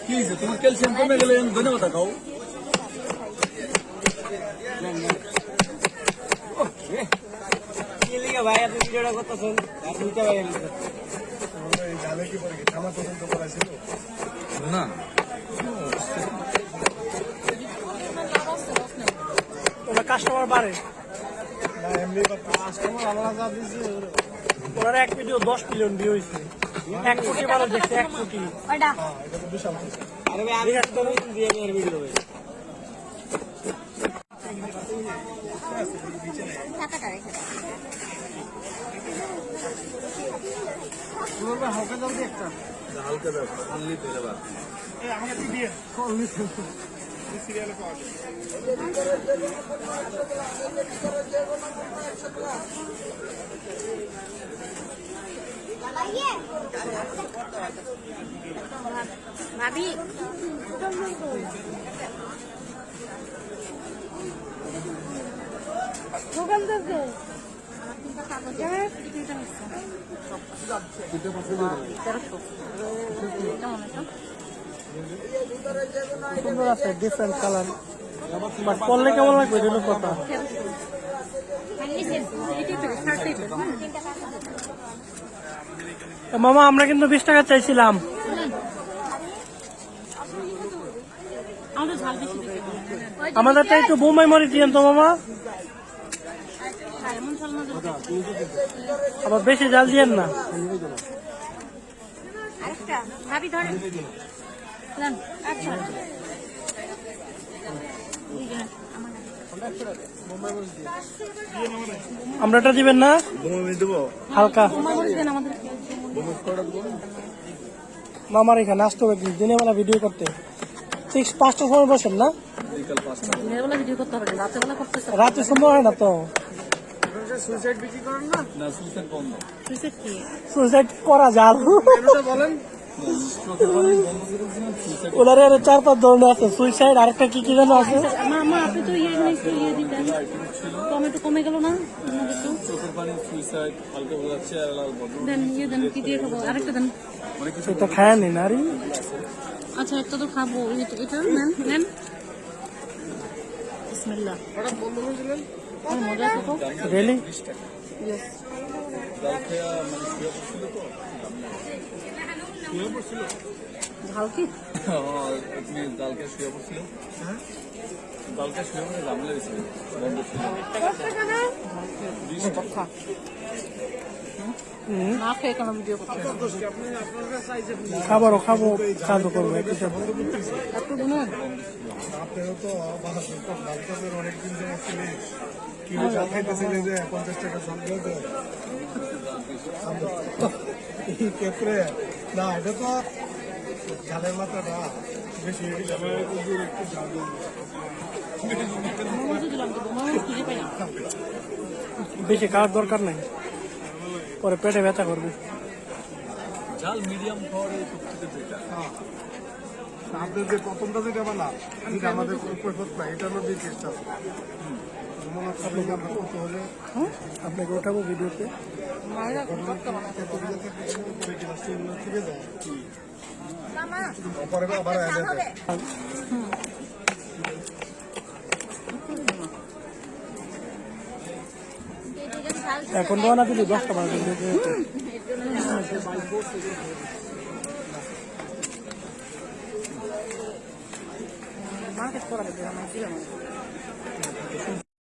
কি হয়েছে তোমার ক্যালসিয়াম কমে গেলে ধন্যবাদ খাও ভাই আপনি ভিডিওটা করতেছেন না ওরা কাস্টমার বাড়ে ওনার এক ভিডিও 10 মিলিয়ন ভিউ হয়েছে 1 কোটি মানুষ দেখছে 1 কোটি হালকা দাও একটা হালকা দাও অনলি তেলে বা আমাকে দিয়ে সিরিয়ালে পাওয়া ভাবি দোকান থেকে সুন্দর আছে ডিফারেন্ট কালার বাট পরলে কেমন লাগবে এটা হলো কথা মামা আমরা কিন্তু 20 টাকা চাইছিলাম আমাদেরটা একটু বোম্বাই মরিচ দিয়েন তো মামা আবার বেশি জাল দিয়েন না ভাবি ধরেন আচ্ছা আমরাটা দিবেন না হালকা মামার এখানে আসতে হবে দিনের বেলা ভিডিও করতে 5টার সময় বসেন না রাতে সময় হয় না তো সুইসাইড করা যাল ওনার 4-5 ধরনের আছে সুইসাইড আরেকটা কি কি যেন আছে মামা আপনি তো ইয়ে দিতেন টমেটো কমে গেল না চোখের পানি সুইসাইড হালকা বলা চেয়ার লাল বদল দেন ইয়ে দেন কি দিয়ে খাবো আরেকটা দেন এটা খায় নি নারী আচ্ছা একটা তো খাবো এটা নেন নেন বিসমিল্লাহ মজা খাবো রিয়েলি ইয়েস ডাল খেয়া মানে শুয়ে পড়ছিল ঝাল কি তুমি ডালকে শুয়ে পড়ছিল ডালকে শুয়ে পড়ে জামলে দিছিল বন্ধ ছিল না খেয়ে কেন ভিডিও করতে খাবারও খাবো খাদ্য করবো একটু এত দিন আপনারও তো অনেকদিন খাইতেছিলেন যে 50 টাকা সঙ্গে না এটা তো ঝালের মাথাটা বেশি বেশি খাওয়ার দরকার নাই পরে পেটে ব্যথা করবে ঝাল মিডিয়াম খাওয়ার আপনার যে প্রথমটা যেটা বানা এটা আমাদের কৈফত না এটা হলো যে টেস্ট আছে আপনাকে আমরা করতে হলে আপনাকে ওঠাবো ভিডিওতে পরে আবার এখন তো না কিন্তু 10টা বাজে মার্কেট করা দেবে আমার